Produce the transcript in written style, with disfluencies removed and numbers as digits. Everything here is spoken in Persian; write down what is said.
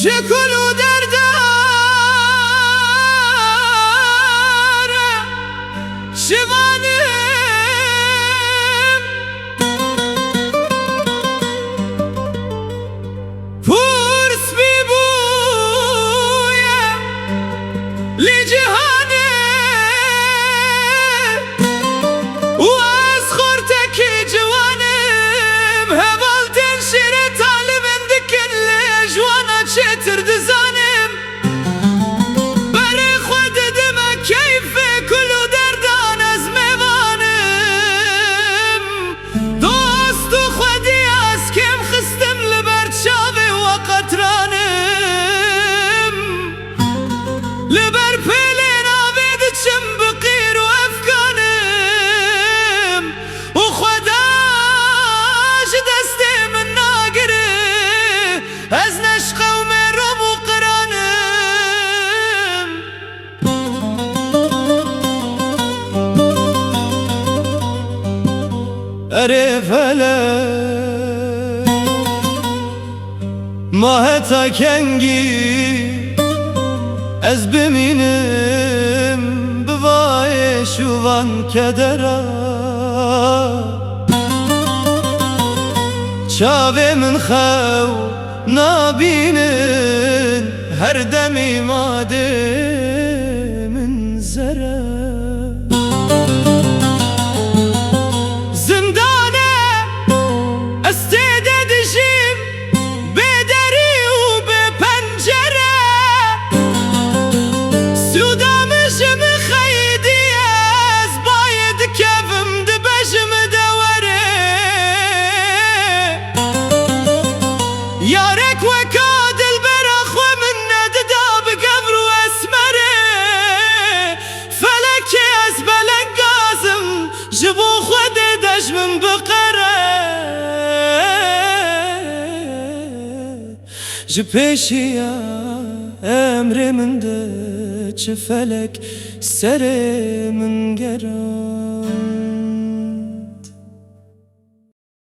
جکلو دردار شوانم پرس بی بویا لجهانم و از خورتک جوانم هوال تنشیر طالبن دکن لجوانا چتر دزانم بری خود دم کیف کلو دردان از میوانم دوست و خودی از کم خستم لبر چاوه و قطرانم لبر پیلین آوید چم بقیر و افکانم و خداش دستی من ناگره از نشق و مرم و قرانم اره فلک ماه تا کنگی از بمینم بوای شوان کدرا چاوه من خو نابینن هر دمی ماده من زرا زندانه استعداد جیم بدری و به پنجره سودامشم خیدی از باید کفم دبشم دوره یارک وکا دلبر خو من نددا بقبر و اسمره فلک از بلنگازم جبو خود دجمم بقره جپیشیا امر من ده چه فلک سر من گرم